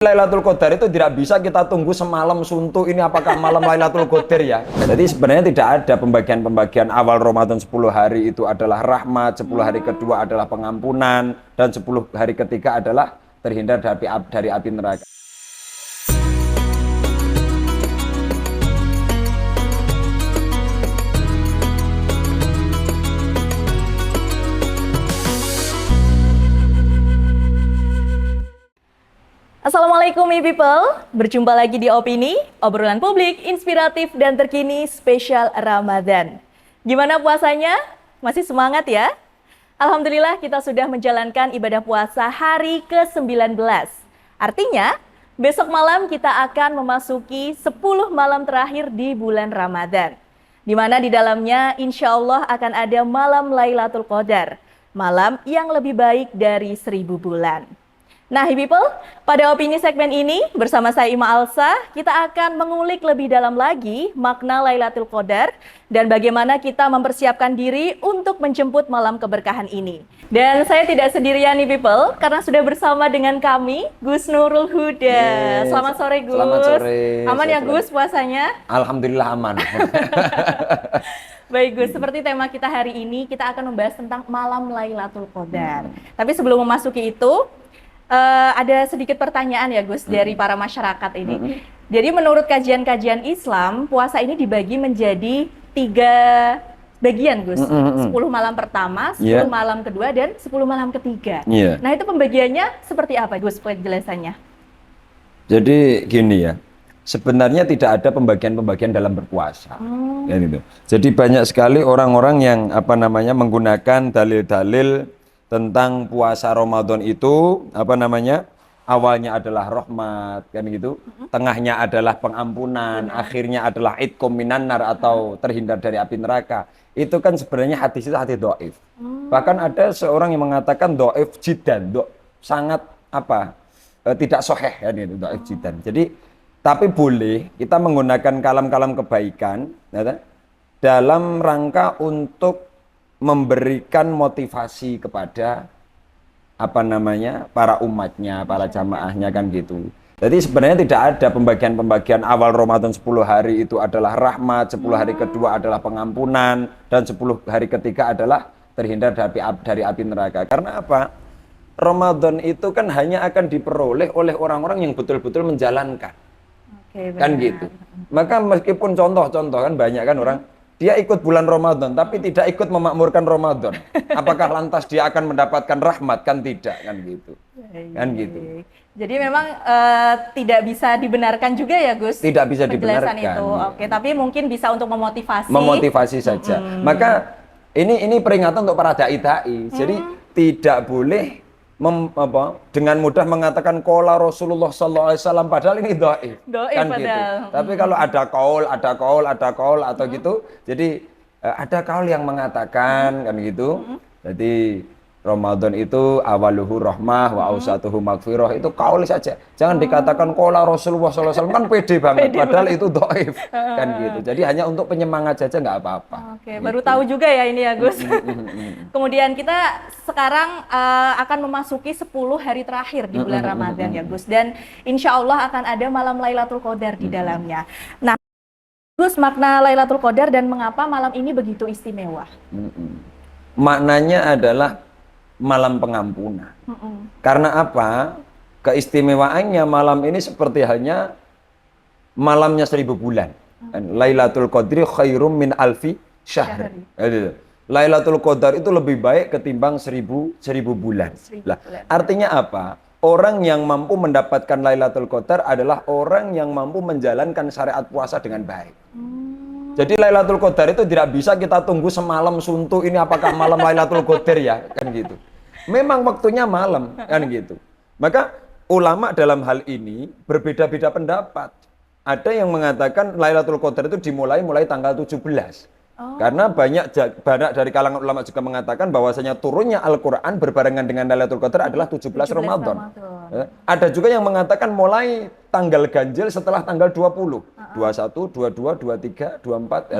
Lailatul Qadar itu tidak bisa kita tunggu semalam suntuk ini apakah malam Lailatul Qadar ya. Jadi sebenarnya tidak ada pembagian-pembagian awal Ramadan 10 hari itu adalah rahmat, 10 hari kedua adalah pengampunan, dan 10 hari ketiga adalah terhindar dari api neraka. Assalamualaikum people, berjumpa lagi di Opini, obrolan publik, inspiratif dan terkini spesial Ramadan. Gimana puasanya? Masih semangat ya? Alhamdulillah kita sudah menjalankan ibadah puasa hari ke-19. Artinya, besok malam kita akan memasuki 10 malam terakhir di bulan Ramadan. Di mana di dalamnya insya Allah akan ada malam Lailatul Qadar, malam yang lebih baik dari 1000 bulan. Nah, people, pada opini segmen ini bersama saya Ima Alsa, kita akan mengulik lebih dalam lagi makna Lailatul Qadar dan bagaimana kita mempersiapkan diri untuk menjemput malam keberkahan ini. Dan saya tidak sendirian nih people, karena sudah bersama dengan kami Gus Nurul Huda. Selamat sore Gus. Selamat sore. Aman ya Gus puasanya? Alhamdulillah aman. Baik Gus, seperti tema kita hari ini, kita akan membahas tentang malam Lailatul Qadar. Tapi sebelum memasuki itu, ada sedikit pertanyaan ya Gus dari para masyarakat ini. Jadi menurut kajian-kajian Islam, puasa ini dibagi menjadi 3 bagian Gus. 10 malam pertama, 10 malam kedua, dan 10 malam ketiga. Nah itu pembagiannya seperti apa Gus penjelasannya? Jadi gini ya, sebenarnya tidak ada pembagian-pembagian dalam berpuasa. Gitu. Jadi banyak sekali orang-orang yang menggunakan dalil-dalil tentang puasa Ramadan itu awalnya adalah rahmat kan gitu, tengahnya adalah pengampunan, akhirnya adalah idqum minan nar atau terhindar dari api neraka. Itu kan sebenarnya hadis itu hadis dhaif. Bahkan ada seorang yang mengatakan dhaif jiddan, sangat tidak sahih kan gitu, dhaif jiddan. Jadi tapi boleh kita menggunakan kalam-kalam kebaikan dalam rangka untuk memberikan motivasi kepada para umatnya, para jamaahnya kan gitu. Jadi sebenarnya tidak ada pembagian-pembagian awal Ramadan 10 hari itu adalah rahmat, 10 hari kedua adalah pengampunan, dan 10 hari ketiga adalah terhindar dari api neraka. Karena apa? Ramadan itu kan hanya akan diperoleh oleh orang-orang yang betul-betul menjalankan. Kan gitu. Maka meskipun contoh-contoh kan banyak kan orang dia ikut bulan Ramadan, tapi tidak ikut memakmurkan Ramadan. Apakah lantas dia akan mendapatkan rahmat? Kan tidak, kan gitu. Kan gitu. Jadi memang tidak bisa dibenarkan juga ya Gus? Tidak bisa dibenarkan. Itu. Oke, tapi mungkin bisa untuk memotivasi. Memotivasi saja. Maka ini peringatan untuk para dai-dai. Jadi tidak boleh dengan mudah mengatakan qala Rasulullah sallallahu alaihi wasallam padahal ini dhaif. Kan padahal. gitu. Tapi kalau ada qaul atau gitu, jadi ada qaul yang mengatakan kan gitu. Jadi Ramadan itu awaluhu rahmah wa ausatuhu maghfirah, itu qaul saja. Jangan dikatakan qala Rasulullah sallallahu alaihi wasallam, kan pede banget padahal itu dhaif. Kan gitu. Jadi hanya untuk penyemangat saja nggak apa-apa. Oke, gitu. Baru tahu juga ya ini ya Gus. Kemudian kita sekarang akan memasuki 10 hari terakhir di bulan Ramadan ya Gus, dan insya Allah akan ada malam Lailatul Qadar di dalamnya. Nah Gus, makna Lailatul Qadar dan mengapa malam ini begitu istimewa? Maknanya adalah malam pengampunan. Karena apa? Keistimewaannya malam ini seperti halnya malamnya 1000 bulan. Lailatul Qadri khairum min alfi syahr. Lailatul Qadar itu lebih baik ketimbang 1000 bulan. Artinya apa? Orang yang mampu mendapatkan Lailatul Qadar adalah orang yang mampu menjalankan syariat puasa dengan baik. Jadi Lailatul Qadar itu tidak bisa kita tunggu semalam suntuk ini apakah malam Lailatul Qadar ya, kan gitu. Memang waktunya malam, kan gitu. Maka ulama dalam hal ini berbeda-beda pendapat. Ada yang mengatakan Lailatul Qadar itu mulai tanggal 17. Karena banyak dari kalangan ulama juga mengatakan bahwasanya turunnya Al-Quran berbarengan dengan Lailatul Qadar adalah 17 Ramadan. Ada juga yang mengatakan mulai tanggal ganjil setelah tanggal 20. 21, 22, 23, 24,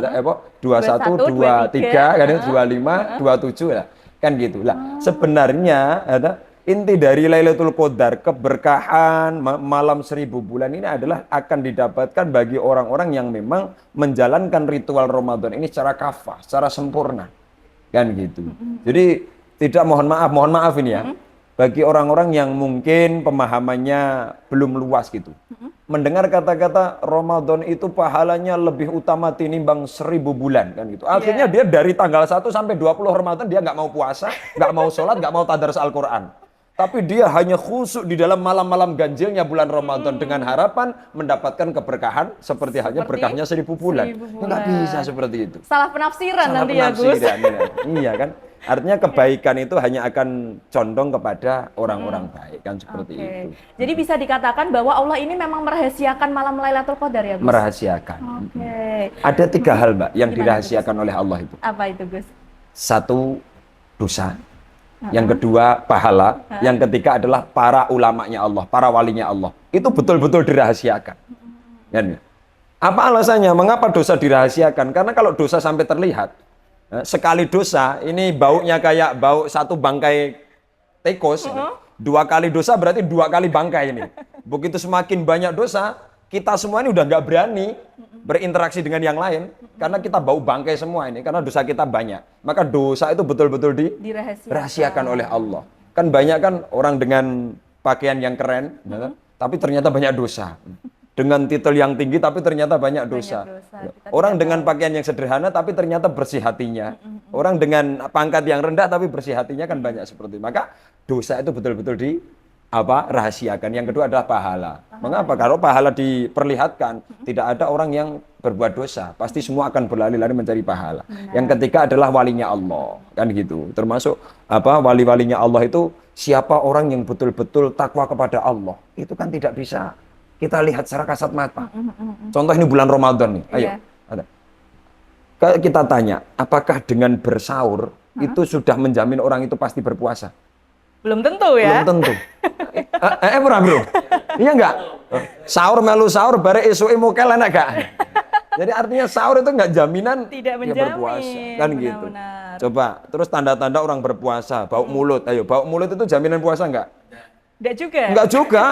21, 23, 25, 27 lah. Kan gitu lah. Sebenarnya inti dari Lailatul Qadar, keberkahan malam 1000 bulan ini adalah akan didapatkan bagi orang-orang yang memang menjalankan ritual Ramadan ini secara kafah, secara sempurna. Kan gitu. Jadi tidak mohon maaf ini ya. Bagi orang-orang yang mungkin pemahamannya belum luas gitu. Mendengar kata-kata Ramadan itu pahalanya lebih utama tinimbang 1000 bulan kan gitu. Akhirnya dia dari tanggal 1 sampai 20 Ramadan dia nggak mau puasa, nggak mau sholat, nggak mau tadarus Al-Quran. Tapi dia hanya khusyuk di dalam malam-malam ganjilnya bulan Ramadan dengan harapan mendapatkan keberkahan seperti halnya berkahnya 1000 bulan. Nggak bisa seperti itu. Salah penafsiran Salah nanti ya Gus. penafsiran, ya. Iya kan? Artinya kebaikan itu hanya akan condong kepada orang-orang baik kan seperti itu. Jadi bisa dikatakan bahwa Allah ini memang merahasiakan malam Lailatul Qadar ya Gus? Merahasiakan. Oke. Ada 3 hal Mbak yang Gimana, dirahasiakan oleh Allah itu. Apa itu Gus? 1, dosa. Yang kedua, pahala. Yang ketiga adalah para ulamanya Allah, para walinya Allah. Itu betul-betul dirahasiakan. Kan? Apa alasannya? Mengapa dosa dirahasiakan? Karena kalau dosa sampai terlihat, sekali dosa, ini baunya kayak bau satu bangkai tikus. 2 kali dosa berarti 2 kali bangkai ini. Begitu semakin banyak dosa, kita semua ini udah nggak berani berinteraksi dengan yang lain. Karena kita bau bangkai semua ini, karena dosa kita banyak. Maka dosa itu betul-betul dirahasiakan oleh Allah. Kan banyak kan orang dengan pakaian yang keren, tapi ternyata banyak dosa. Dengan titel yang tinggi tapi ternyata banyak dosa. Orang dengan pakaian yang sederhana tapi ternyata bersih hatinya. Orang dengan pangkat yang rendah tapi bersih hatinya kan banyak seperti itu. Maka dosa itu betul-betul rahasiakan. Yang kedua adalah pahala. Mengapa? Kalau pahala diperlihatkan, tidak ada orang yang berbuat dosa. Pasti semua akan berlari-lari mencari pahala. Yang ketiga adalah walinya Allah. Kan gitu. Termasuk wali-walinya Allah itu siapa orang yang betul-betul takwa kepada Allah. Itu kan tidak bisa kita lihat secara kasat mata. Contoh ini bulan Ramadan nih. Ayo. Kita tanya, apakah dengan bersaur itu sudah menjamin orang itu pasti berpuasa? Belum tentu ya. Belum tentu. Bro. Iya enggak? Sahur melu sahur bare esuke mokel enak gak? Jadi artinya sahur itu enggak jaminan tidak dia berpuasa. Kan gitu. Benar. Coba, terus tanda-tanda orang berpuasa, bau mulut. Ayo, bau mulut itu jaminan puasa enggak? Enggak juga. Enggak juga.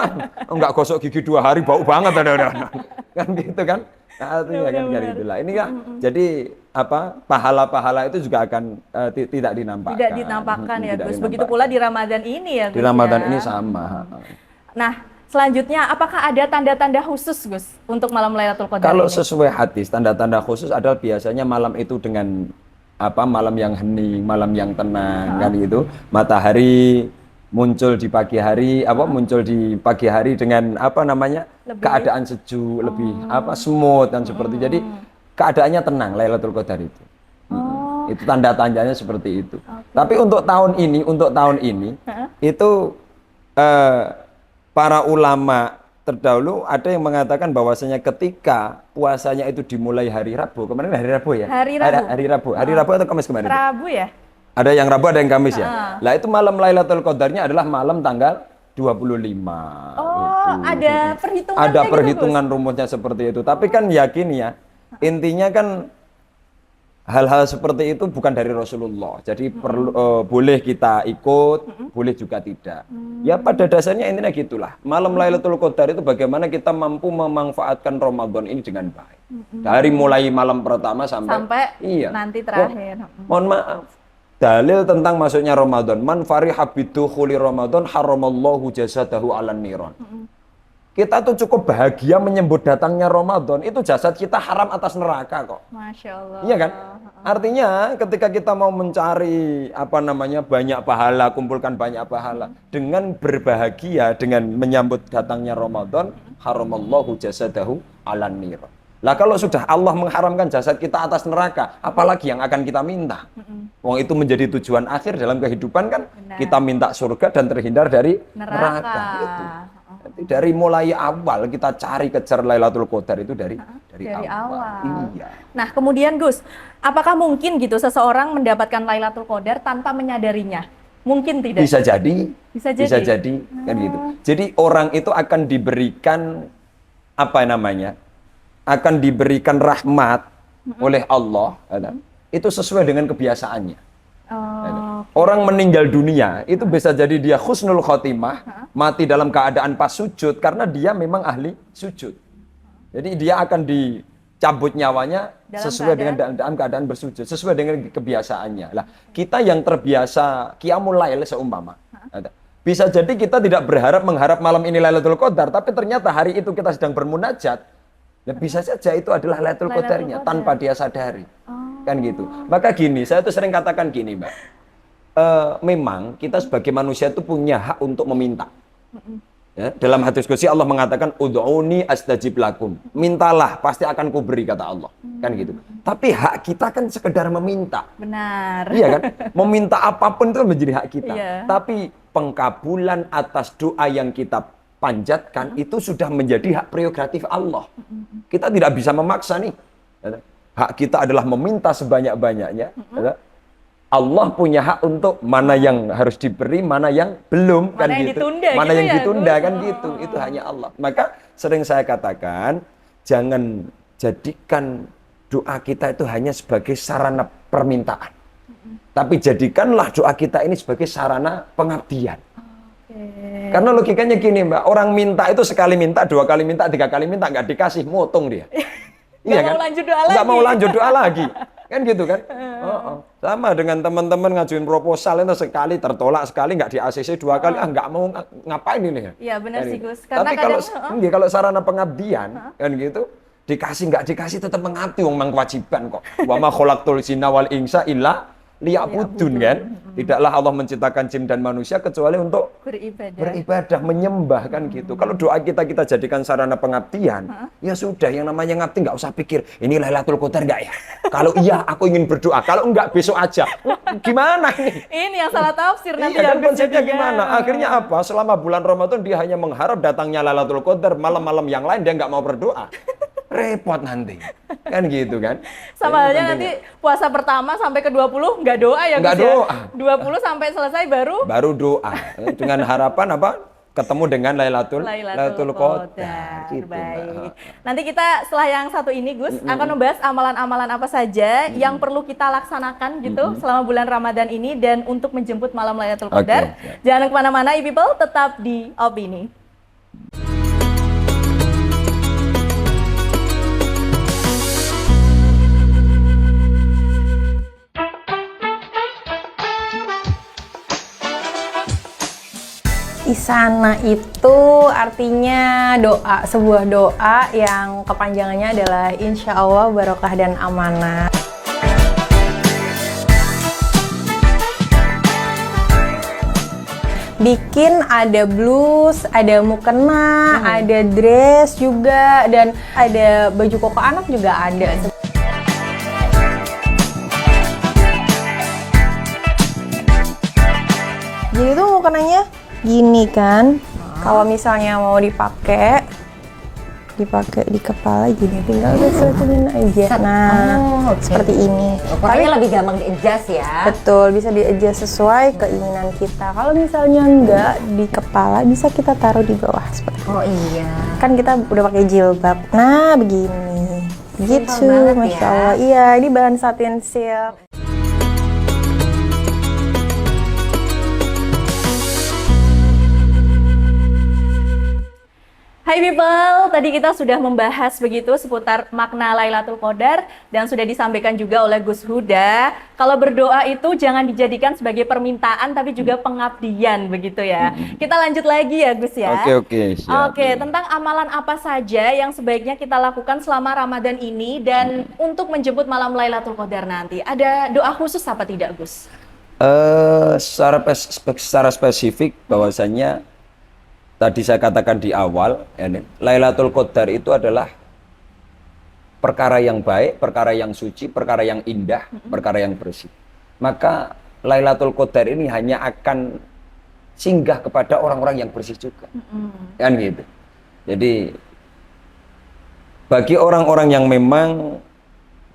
Enggak gosok gigi 2 hari bau banget ada. Kan gitu kan? Nah, artinya kan kayak gitulah. Ini kan jadi pahala-pahala itu juga akan tidak dinampakkan. Tidak dinampakkan ya Gus. Begitu pula di Ramadan ini ya Gus. Di Ramadan ini sama. Nah, selanjutnya apakah ada tanda-tanda khusus Gus untuk malam Lailatul Qadar Kalau ini? sesuai hadis, tanda-tanda khusus adalah biasanya malam itu dengan malam yang hening, malam yang tenang kan gitu. Matahari muncul di pagi hari, muncul di pagi hari dengan keadaan sejuk, lebih smooth dan seperti. Jadi keadaannya tenang Lailatul Qadar itu. Itu tanda-tandanya seperti itu. Tapi untuk tahun ini itu para ulama terdahulu ada yang mengatakan bahwasanya ketika puasanya itu dimulai hari Rabu. Kemarin hari Rabu ya? Hari Rabu atau Kamis kemarin? Rabu ya? Ada yang Rabu, ada yang Kamis ya. Lah itu malam Lailatul Qadarnya adalah malam tanggal 25. Ada perhitungan. Ada perhitungan rumusnya seperti itu. Tapi kan yakin ya, intinya kan hal-hal seperti itu bukan dari Rasulullah. Jadi boleh kita ikut, boleh juga tidak. Ya pada dasarnya intinya gitulah. Malam Lailatul Qadar itu bagaimana kita mampu memanfaatkan Ramadan ini dengan baik. Dari mulai malam pertama sampai nanti terakhir. Mohon maaf. Dalil tentang masuknya Ramadan. Man fariha bidukhuli Ramadan haramallahu jasadahu 'alan niran. Kita tuh cukup bahagia menyambut datangnya Ramadan. Itu jasad kita haram atas neraka kok. Masya Allah. Iya kan? Artinya ketika kita mau mencari banyak pahala, kumpulkan banyak pahala dengan berbahagia dengan menyambut datangnya Ramadan, haramallahu jasadahu 'alan niran. Lah kalau sudah Allah mengharamkan jasad kita atas neraka, apalagi yang akan kita minta? Wong itu menjadi tujuan akhir dalam kehidupan kan. Benar. Kita minta surga dan terhindar dari neraka. Itu. Dari mulai awal kita cari kejar Lailatul Qadar itu dari awal. Iya. Nah, kemudian Gus, apakah mungkin gitu seseorang mendapatkan Lailatul Qadar tanpa menyadarinya? Mungkin tidak. Bisa jadi. Bisa jadi. Kan gitu. Jadi orang itu akan diberikan akan diberikan rahmat oleh Allah, itu sesuai dengan kebiasaannya. Orang meninggal dunia itu bisa jadi dia husnul khotimah, mati dalam keadaan pas sujud karena dia memang ahli sujud. Jadi dia akan dicabut nyawanya sesuai dengan dalam keadaan bersujud, sesuai dengan kebiasaannya. Lah, kita yang terbiasa qiyamul lail seumpama. Bisa jadi kita tidak mengharap malam ini Lailatul Qadar, tapi ternyata hari itu kita sedang bermunajat. Ya bisa saja itu adalah Lailatul Qadarnya tanpa dia sadari. Kan gitu. Maka gini, saya tuh sering katakan gini, Mbak. Memang kita sebagai manusia itu punya hak untuk meminta. Ya, dalam hadis qudsi Allah mengatakan ud'uni astajib lakum. Mintalah, pasti akan kuberi kata Allah. Kan gitu. Tapi hak kita kan sekedar meminta. Benar. Iya kan? Meminta apapun itu menjadi hak kita. Iya. Tapi pengkabulan atas doa yang kita panjatkan itu sudah menjadi hak prerogatif Allah. Kita tidak bisa memaksa nih. Hak kita adalah meminta sebanyak-banyaknya. Allah punya hak untuk mana yang harus diberi, mana yang belum, mana kan yang gitu. Ditunda, mana gitu yang ya, ditunda Gus? kan gitu. Itu hanya Allah. Maka sering saya katakan, jangan jadikan doa kita itu hanya sebagai sarana permintaan. Tapi jadikanlah doa kita ini sebagai sarana pengabdian. Karena logikanya gini, Mbak, orang minta itu sekali minta, 2 kali minta, 3 kali minta, nggak dikasih, motong dia. Iya kan? Nggak mau lanjut doa lagi. Kan gitu kan? Sama dengan teman-teman ngajuin proposal itu sekali tertolak, sekali nggak di ACC, 2 kali, nggak mau ngapain ini. Iya benar sih Gus. Tapi kalau sarana pengabdian, kan gitu, dikasih nggak dikasih tetap mengabdi, wong mang kewajiban kok. Wa ma khalaqtul jinna wal insa illa liya'budun kan. Tidaklah Allah menciptakan jin dan manusia kecuali untuk beribadah, menyembah kan gitu. Kalau doa kita jadikan sarana pengabdian, ya sudah, yang namanya ngabdi nggak usah pikir ini Lailatul Qadar nggak ya. Kalau iya aku ingin berdoa, kalau enggak besok aja. Gimana ini? Ini yang salah tafsir nanti. Iya kan konsepnya gimana? Akhirnya apa? Selama bulan Ramadan dia hanya mengharap datangnya Lailatul Qadar, malam-malam yang lain dia nggak mau berdoa. Repot nanti. Kan gitu kan. Sama halnya nanti puasa pertama sampai ke 20 nggak doa ya Gus. Nggak doa. 20 sampai selesai baru doa. Dengan harapan apa? Ketemu dengan Lailatul Qadar. Gitu, baik. Nanti kita setelah yang satu ini Gus akan membahas amalan-amalan apa saja yang perlu kita laksanakan gitu selama bulan Ramadan ini dan untuk menjemput malam Lailatul Qadar. Jangan kemana-mana, people, tetap di Opini. Isana itu artinya doa, sebuah doa yang kepanjangannya adalah insya Allah barokah dan amanah. Bikin ada blus, ada mukena, ada dress juga, dan ada baju koko anak juga ada. Jadi tuh mukenanya gini kan, kalau misalnya mau dipakai di kepala gini, tinggal disesuaiin aja. Nah, seperti ini. Ukurannya lebih gampang di-adjust ya. Betul, bisa di-adjust sesuai keinginan kita. Kalau misalnya enggak di kepala, bisa kita taruh di bawah seperti ini. Oh iya. Kan kita udah pakai jilbab. Nah, begini. Gitu, Masya Allah. Iya, ini bahan satin silk. Hai people, tadi kita sudah membahas begitu seputar makna Lailatul Qadar dan sudah disampaikan juga oleh Gus Huda. Kalau berdoa itu jangan dijadikan sebagai permintaan tapi juga pengabdian begitu ya. Kita lanjut lagi ya Gus ya. Oke, Tentang amalan apa saja yang sebaiknya kita lakukan selama Ramadan ini dan untuk menjemput malam Lailatul Qadar nanti. Ada doa khusus apa tidak Gus? Secara spesifik bahwasanya tadi saya katakan di awal, Lailatul Qadar itu adalah perkara yang baik, perkara yang suci, perkara yang indah, perkara yang bersih. Maka Lailatul Qadar ini hanya akan singgah kepada orang-orang yang bersih juga. Kan gitu. Jadi bagi orang-orang yang memang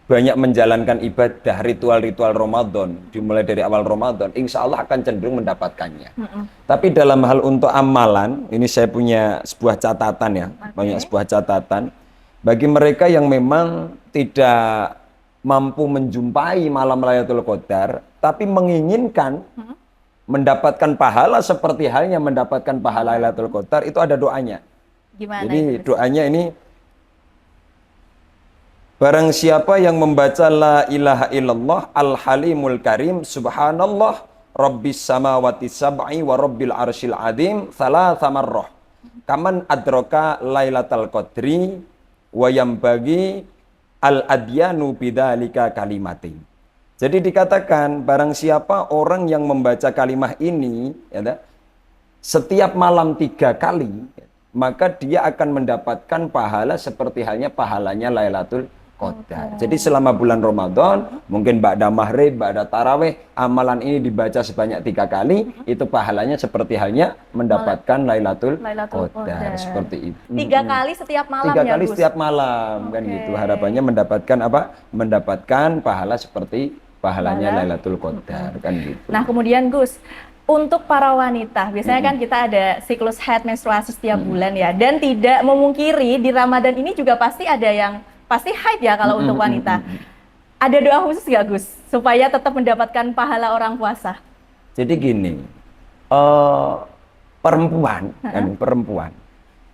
banyak menjalankan ibadah, ritual-ritual Ramadan, dimulai dari awal Ramadan, insya Allah akan cenderung mendapatkannya. Tapi dalam hal untuk amalan, ini saya punya sebuah catatan ya, banyak sebuah catatan. Bagi mereka yang memang tidak mampu menjumpai malam Lailatul Qadar, tapi menginginkan mendapatkan pahala seperti halnya mendapatkan pahala Lailatul Qadar, itu ada doanya. Gimana Jadi itu? doanya ini, barang siapa yang membaca la ilaha illallah al-halimul karim subhanallah rabbis samawati sab'i wa rabbil arsyil azim thalatha marrah kaman adraka lailatal qadri wa yambagi al-adyanu bidzalika kalimatin. Jadi dikatakan barang siapa orang yang membaca kalimah ini ya, setiap malam 3 kali, maka dia akan mendapatkan pahala seperti halnya pahalanya Lailatul Qadar. Jadi selama bulan Ramadan, mungkin ba'da maghrib, ba'da tarawih, amalan ini dibaca sebanyak 3 kali, itu pahalanya seperti halnya mendapatkan Lailatul Qadar. Seperti itu. 3 kali setiap malam 3 ya, kali Gus? setiap malam, kan gitu. Harapannya mendapatkan apa? Mendapatkan pahala seperti pahalanya Lailatul Qadar, kan gitu. Nah, kemudian Gus, untuk para wanita, biasanya kan kita ada siklus haid menstruasi setiap bulan ya, dan tidak memungkiri di Ramadan ini juga pasti ada yang pasti haid ya kalau untuk wanita. Ada doa khusus nggak Gus supaya tetap mendapatkan pahala orang puasa? Jadi gini, perempuan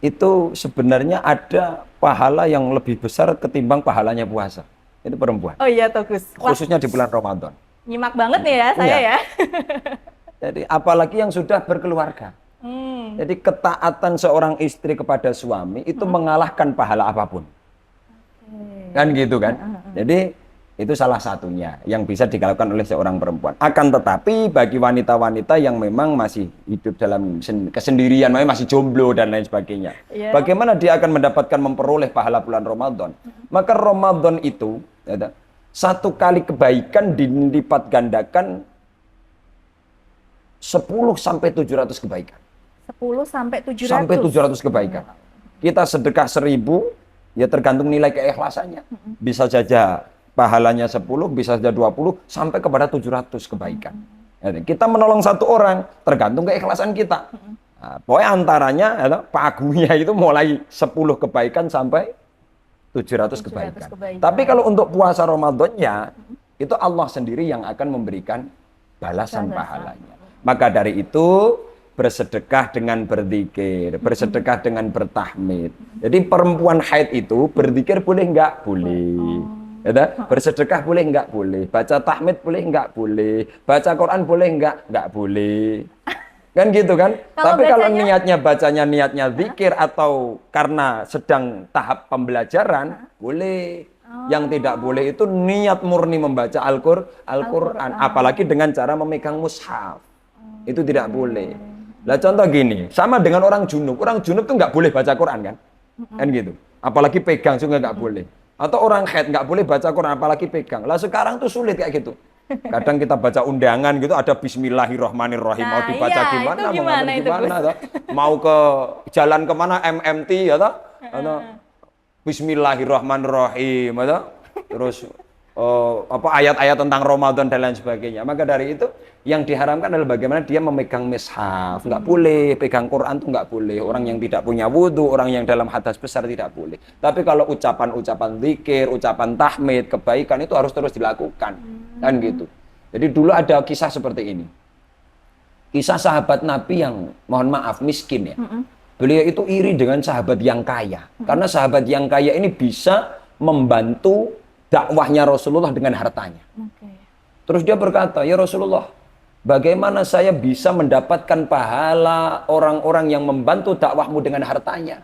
itu sebenarnya ada pahala yang lebih besar ketimbang pahalanya puasa. Itu perempuan. Oh iya tuh Gus. Wah, Khususnya di bulan Ramadan. nyimak banget nih ya saya Iya. ya. Jadi apalagi yang sudah berkeluarga. Jadi ketaatan seorang istri kepada suami itu mengalahkan pahala apapun. Kan gitu kan? Jadi itu salah satunya yang bisa dilakukan oleh seorang perempuan. Akan tetapi bagi wanita-wanita yang memang masih hidup dalam kesendirian, masih jomblo dan lain sebagainya. Iya. Bagaimana dia akan mendapatkan memperoleh pahala bulan Ramadan? Maka Ramadan itu ya, 1 kali kebaikan dilipat gandakan 10 sampai 700 kebaikan. 10 sampai 700. Sampai 700 kebaikan. Kita sedekah 1000, ya tergantung nilai keikhlasannya. Bisa saja pahalanya 10, bisa saja 20, sampai kepada 700 kebaikan. Ya, kita menolong 1 orang, tergantung keikhlasan kita. Nah, pokoknya antaranya, ya, pagunya itu mulai 10 kebaikan sampai 700 kebaikan. Tapi kalau untuk puasa Ramadannya, itu Allah sendiri yang akan memberikan balasan pahalanya. Maka dari itu, bersedekah dengan berzikir, bersedekah dengan bertahmid. Jadi perempuan haid itu berzikir boleh enggak? Boleh. Ya, bersedekah boleh enggak? Boleh. Baca tahmid boleh enggak? Boleh. Baca Quran boleh enggak? Enggak boleh. Kan gitu kan? Tapi kalau bacanya niatnya zikir atau karena sedang tahap pembelajaran, boleh. Yang tidak boleh itu niat murni membaca Al-Quran. Apalagi dengan cara memegang mushaf. Itu tidak boleh. Lah contoh gini, sama dengan orang junub. Orang junub tuh nggak boleh baca Quran kan? Kan gitu. Apalagi pegang juga nggak boleh. Atau orang haid nggak boleh baca Quran, apalagi pegang. Lah sekarang tuh sulit kayak gitu. Kadang kita baca undangan gitu, ada Bismillahirrahmanirrahim. Mau dibaca iya, gimana? itu gimana itu, Gus? Mau ke jalan kemana? MMT ya toh? Atau Bismillahirrahmanirrahim ya toh? Terus ayat-ayat tentang Ramadan dan lain sebagainya. Maka dari itu yang diharamkan adalah bagaimana dia memegang mishaf. Nggak boleh, pegang Quran tuh nggak boleh. Orang yang tidak punya wudhu, orang yang dalam hadas besar tidak boleh. Tapi kalau ucapan-ucapan zikir, ucapan tahmid, kebaikan itu harus terus dilakukan. Kan gitu. Jadi dulu ada kisah seperti ini. Kisah sahabat Nabi yang, mohon maaf, miskin ya. Beliau itu iri dengan sahabat yang kaya. Karena sahabat yang kaya ini bisa membantu dakwahnya Rasulullah dengan hartanya. Terus dia berkata, ya Rasulullah, bagaimana saya bisa mendapatkan pahala orang-orang yang membantu dakwahmu dengan hartanya?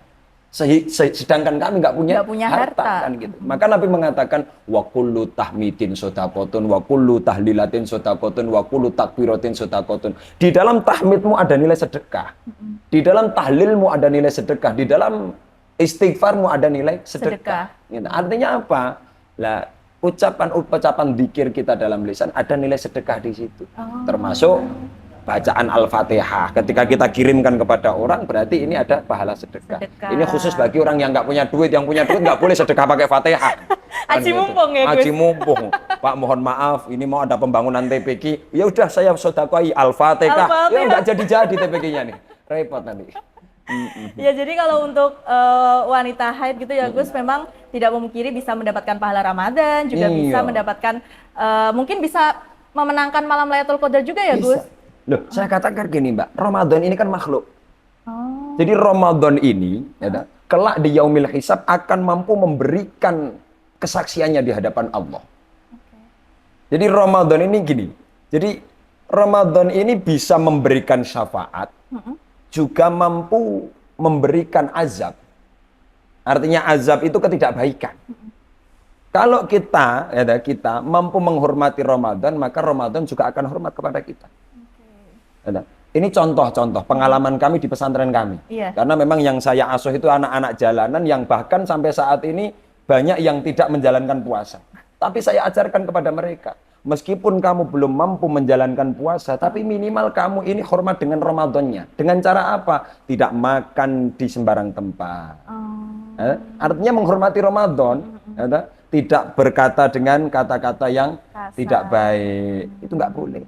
Sedangkan kami nggak punya harta. Kan gitu. Maka Nabi mengatakan, wa kullu tahmidin shadaqatun, wa kullu tahlilatin shadaqatun, wa kullu takbiratin shadaqatun. Di dalam tahmidmu ada nilai sedekah. Di dalam tahlilmu ada nilai sedekah. Di dalam istighfarmu ada nilai sedekah. Gitu. Artinya apa? Lah, ucapan zikir kita dalam lisan ada nilai sedekah di situ. Termasuk bacaan Al-Fatihah. Ketika kita kirimkan kepada orang, berarti ini ada pahala sedekah. Ini khusus bagi orang yang nggak punya duit. Yang punya duit nggak boleh sedekah pakai Fatihah. Aji mumpung ya, Gus. Aji mumpung. Pak, mohon maaf, ini mau ada pembangunan TPQ. Ya udah saya sedekahi Al-Fatihah. Ya nggak jadi-jadi TPQ-nya nih. Repot nanti. Ya, jadi kalau untuk wanita haid gitu ya Gus, memang tidak memungkiri bisa mendapatkan pahala Ramadan, juga bisa Iya. mendapatkan mungkin bisa memenangkan malam Lailatul Qadar juga ya Gus. Bisa. Loh, saya katakan gini Mbak, Ramadan ini kan makhluk. Oh. Jadi Ramadan ini, ya, kelak di yaumil hisab akan mampu memberikan kesaksiannya di hadapan Allah. Jadi Ramadan ini gini, jadi Ramadan ini bisa memberikan syafaat, juga mampu memberikan azab. Artinya azab itu ketidakbaikan. Kalau kita, ya, kita mampu menghormati Ramadan, maka Ramadan juga akan hormat kepada kita. Ya, ini contoh-contoh pengalaman kami di pesantren kami. Iya. Karena memang yang saya asuh itu anak-anak jalanan yang bahkan sampai saat ini banyak yang tidak menjalankan puasa. Tapi saya ajarkan kepada mereka, meskipun kamu belum mampu menjalankan puasa, tapi minimal kamu ini hormat dengan Ramadannya. Dengan cara apa? Tidak makan di sembarang tempat. Artinya menghormati Ramadan, ya, tidak berkata dengan kata-kata yang Kasar. tidak baik. Itu nggak boleh.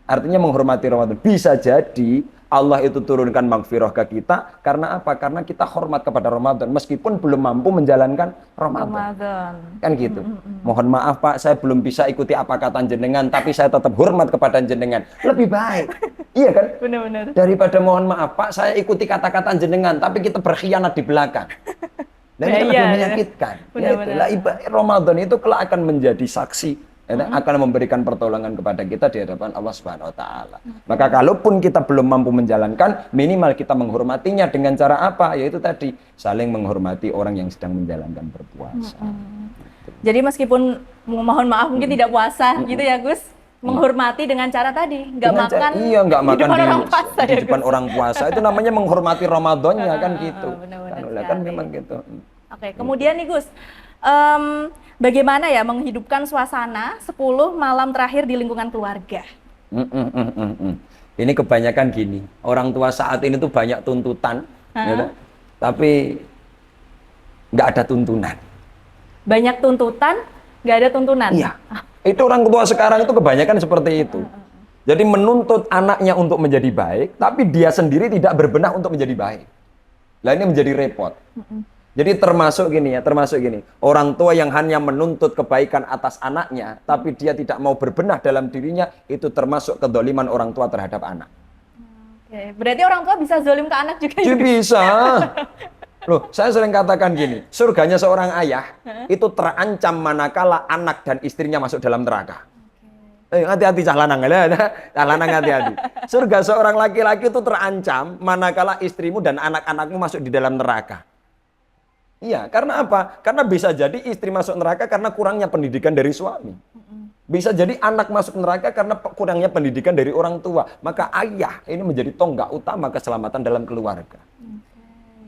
Artinya menghormati Ramadan. Bisa jadi Allah itu turunkan maghfirah ke kita karena apa? Karena kita hormat kepada Ramadan meskipun belum mampu menjalankan Ramadan. Kan gitu. Mohon maaf Pak, saya belum bisa ikuti apa kata jenengan, tapi saya tetap hormat kepada jenengan. Lebih baik. Iya kan? Benar-benar. Daripada mohon maaf Pak, saya ikuti kata-kata jenengan, tapi kita berkhianat di belakang. Dan itu lebih menyakitkan. Benar-benar. Ramadan itu kelak akan menjadi saksi. Akan memberikan pertolongan kepada kita di hadapan Allah Subhanahu wa taala. Maka kalaupun kita belum mampu menjalankan, minimal kita menghormatinya dengan cara apa? Yaitu tadi saling menghormati orang yang sedang menjalankan berpuasa. Jadi meskipun mohon maaf mungkin tidak puasa gitu ya Gus, menghormati dengan cara tadi, nggak makan. Iya, nggak makan depan di, orang puasa di ya, depan Gus? orang puasa. Itu namanya menghormati Ramadannya kan gitu. benar-benar Kan sekali. memang gitu. Oke, kemudian nih Gus, bagaimana ya menghidupkan suasana 10 malam terakhir di lingkungan keluarga? Ini kebanyakan gini, orang tua saat ini tuh banyak tuntutan, ya, tapi nggak ada tuntunan. Banyak tuntutan, nggak ada tuntunan. Iya, itu orang tua sekarang itu kebanyakan seperti itu. Jadi menuntut anaknya untuk menjadi baik, tapi dia sendiri tidak berbenah untuk menjadi baik. Lah ini menjadi repot. Jadi termasuk gini, orang tua yang hanya menuntut kebaikan atas anaknya, tapi dia tidak mau berbenah dalam dirinya, itu termasuk kedoliman orang tua terhadap anak. Oke, berarti orang tua bisa zolim ke anak juga. Jadi bisa. Loh, saya sering katakan gini, surganya seorang ayah itu terancam manakala anak dan istrinya masuk dalam neraka. Hati-hati cah lanang, cah lanang hati-hati. Surga seorang laki-laki itu terancam manakala istrimu dan anak-anakmu masuk di dalam neraka. Iya, karena apa? Karena bisa jadi istri masuk neraka karena kurangnya pendidikan dari suami. Bisa jadi anak masuk neraka karena kurangnya pendidikan dari orang tua. Maka ayah ini menjadi tonggak utama keselamatan dalam keluarga.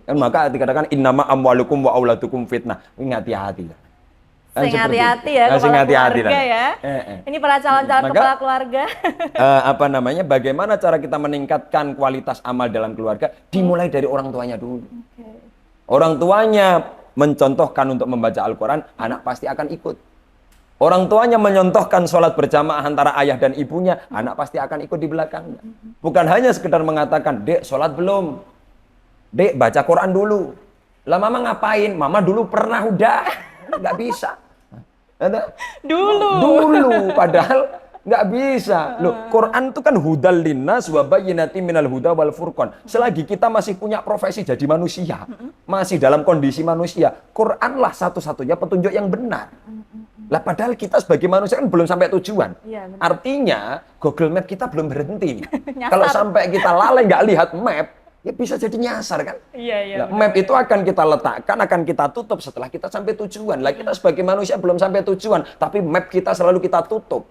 Dan maka dikatakan innama amwalukum wa auladukum fitnah. Ini hati-hati. Sing hati-hati ya kepala keluarga ya. Ini para calon-calon kepala keluarga. Bagaimana cara kita meningkatkan kualitas amal dalam keluarga? Dimulai dari orang tuanya dulu. Orang tuanya mencontohkan untuk membaca Al-Quran, anak pasti akan ikut. Orang tuanya menyontohkan sholat berjamaah antara ayah dan ibunya, anak pasti akan ikut di belakangnya. Bukan hanya sekedar mengatakan, Dek, sholat belum? Dek, baca Quran dulu. Lah mama ngapain? Mama dulu pernah, udah. Nggak bisa. Dulu, padahal nggak bisa. Loh, Quran itu kan hudal linnas wa bayyinatin minal huda wal furqan. Selagi kita masih punya profesi jadi manusia, masih dalam kondisi manusia, Quranlah satu-satunya petunjuk yang benar. Lah padahal kita sebagai manusia kan belum sampai tujuan. Iya, benar. Artinya Google Map kita belum berhenti. Kalau sampai kita lalai nggak lihat map, ya bisa jadi nyasar kan? Iya. Nah, map itu akan kita letakkan, akan kita tutup setelah kita sampai tujuan. Lah kita sebagai manusia belum sampai tujuan, tapi map kita selalu kita tutup.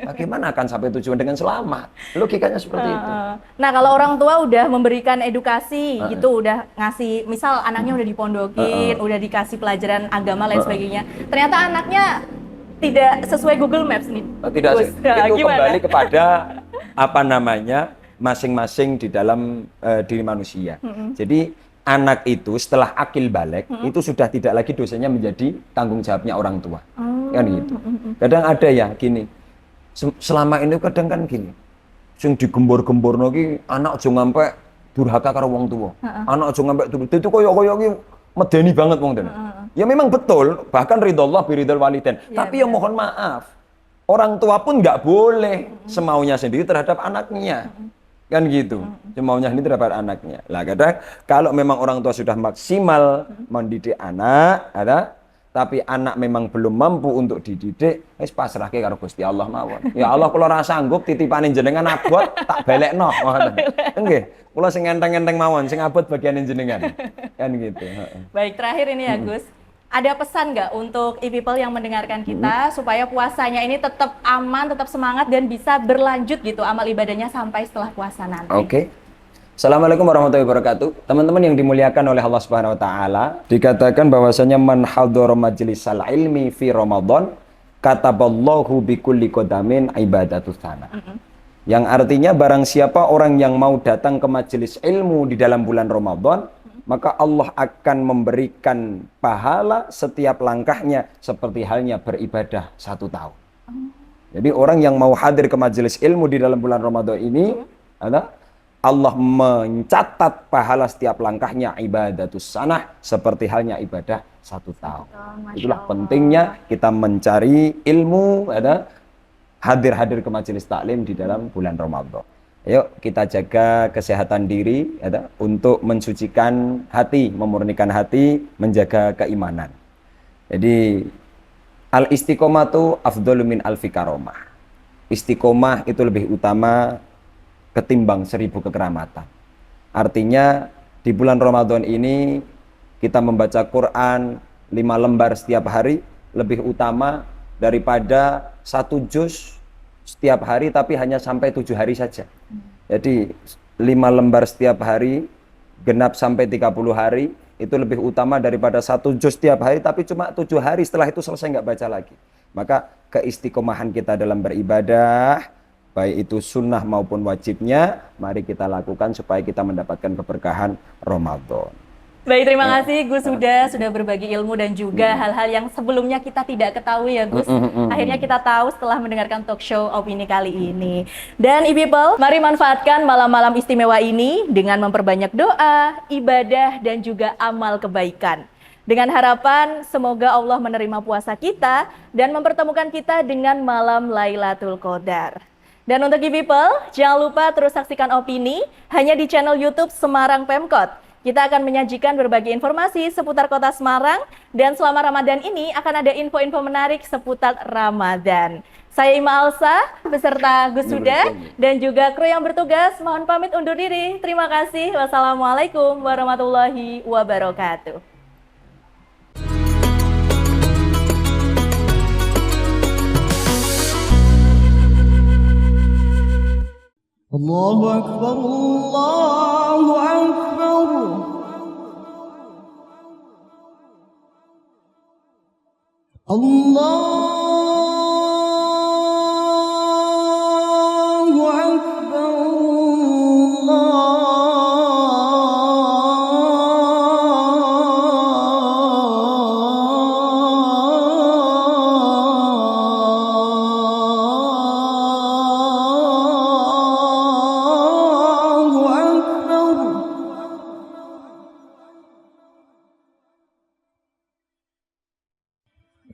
Bagaimana akan sampai tujuan dengan selamat? Logikanya seperti itu. Nah, kalau orang tua udah memberikan edukasi gitu, udah ngasih, misal anaknya udah dipondokin, udah dikasih pelajaran agama lain sebagainya. Ternyata anaknya tidak sesuai Google Maps nih. Tidak Gus. sih. Nah, Itu gimana? kembali kepada masing-masing di dalam diri manusia. Jadi anak itu setelah akil balik itu sudah tidak lagi dosanya menjadi tanggung jawabnya orang tua. Kan gitu. Kadang ada ya gini. Selama ini kadang kan gini. Sing digembor-gemborno ki anak aja ngampe durhaka karo wong tua. Anak aja ngambil turut. Itu koyo-koyo iki medeni banget wong dene. Ya memang betul, bahkan ridhollah biridhal walidain. Tapi ya mohon maaf, orang tua pun nggak boleh semaunya sendiri terhadap anaknya. Kan gitu, semaunya sendiri terhadap anaknya. Lah kadang kalau memang orang tua sudah maksimal mendidik anak, tapi anak memang belum mampu untuk dididik, wis pasrahke karo Gusti Allah mawon. Ya Allah, kula ora sanggup titipane jenengan abot tak balekno. Nggih, kula sing enteng-enteng mawon, sing abot bagian jenengan. Kan gitu. Baik, terakhir ini ya Gus. Ada pesan nggak untuk e-people yang mendengarkan kita supaya puasanya ini tetap aman, tetap semangat dan bisa berlanjut gitu amal ibadahnya sampai setelah puasa nanti? Oke. Assalamualaikum warahmatullahi wabarakatuh. Teman-teman yang dimuliakan oleh Allah Subhanahu wa taala, dikatakan bahwasanya man hadhara majlisal ilmi fi Ramadan kataballahu bikulli qadamin ibadatus sana. Yang artinya barang siapa orang yang mau datang ke majelis ilmu di dalam bulan Ramadan, maka Allah akan memberikan pahala setiap langkahnya seperti halnya beribadah 1 tahun. Jadi orang yang mau hadir ke majelis ilmu di dalam bulan Ramadan ini, Allah mencatat pahala setiap langkahnya ibadatus sanah seperti halnya ibadah 1 tahun. Itulah pentingnya kita mencari ilmu, hadir-hadir ke majelis taklim di dalam bulan Ramadan. Ayo kita jaga kesehatan diri untuk mensucikan hati, memurnikan hati, menjaga keimanan. Jadi al-istiqomatu afdhalu min alfi karomah. Istiqomah itu lebih utama ketimbang 1000 kekeramatan. Artinya di bulan Ramadan ini kita membaca Quran 5 lembar setiap hari lebih utama daripada 1 juz setiap hari tapi hanya sampai 7 hari saja. Jadi 5 lembar setiap hari, genap sampai 30 hari, itu lebih utama daripada 1 juz setiap hari tapi cuma 7 hari, setelah itu selesai nggak baca lagi. Maka keistiqomahan kita dalam beribadah, baik itu sunnah maupun wajibnya, mari kita lakukan supaya kita mendapatkan keberkahan Ramadan. Baik, terima kasih Gus sudah berbagi ilmu dan juga hal-hal yang sebelumnya kita tidak ketahui ya Gus. Akhirnya kita tahu setelah mendengarkan talk show opini kali ini. Dan e-people, mari manfaatkan malam-malam istimewa ini dengan memperbanyak doa, ibadah, dan juga amal kebaikan. Dengan harapan semoga Allah menerima puasa kita dan mempertemukan kita dengan malam Lailatul Qadar. Dan untuk e-people, jangan lupa terus saksikan opini hanya di channel YouTube Semarang Pemkot. Kita akan menyajikan berbagai informasi seputar kota Semarang dan selama Ramadan ini akan ada info-info menarik seputar Ramadan. Saya Ima Alsa beserta Gus dan juga kru yang bertugas mohon pamit undur diri. Terima kasih. Wassalamualaikum warahmatullahi wabarakatuh. Allahu Akbar, Allahu Akbar. Allahu Akbar, Allahu Akbar.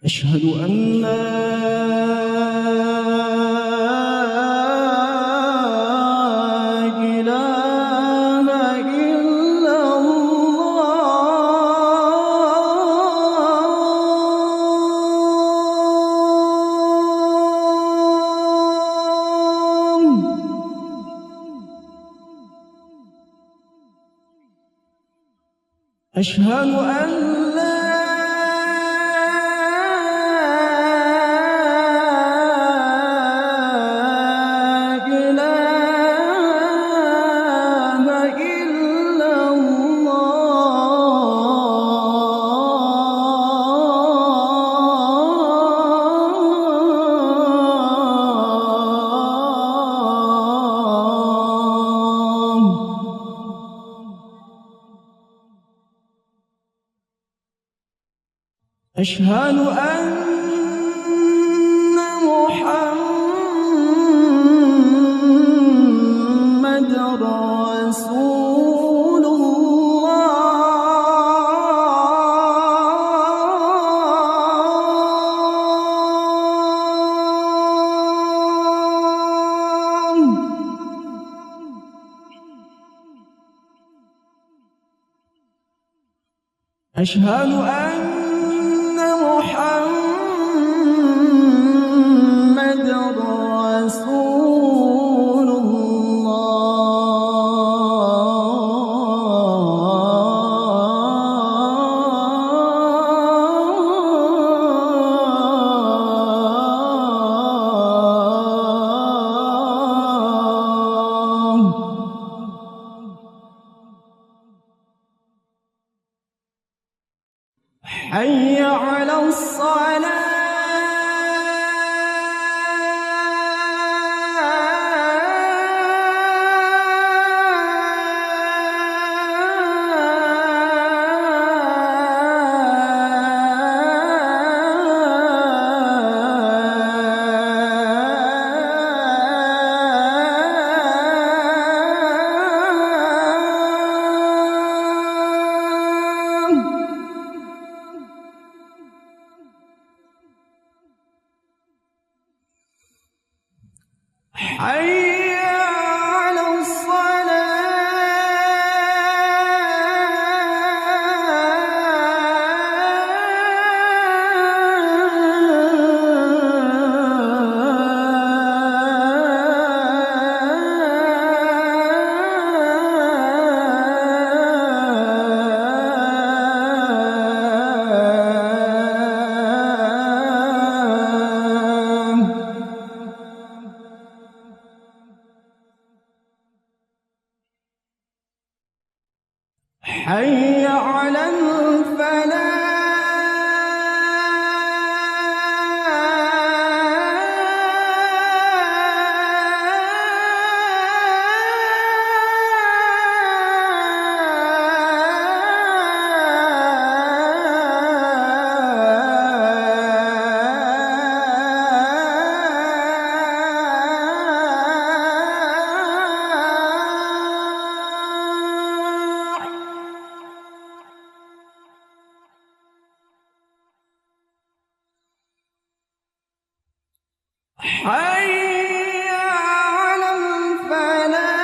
أشهد أن لا إله إلا الله. أشهد أن لا إله إلا الله. أشهد أن محمد رسول أشهد أن محمد رسول الله. حي على حي على الصلاة. حي على الفلاح. حي على الفلاح.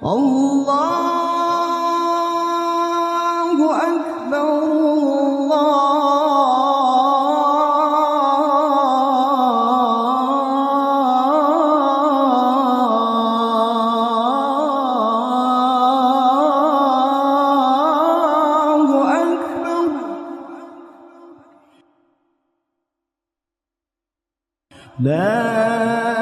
الله أكبر. الله أكبر. لا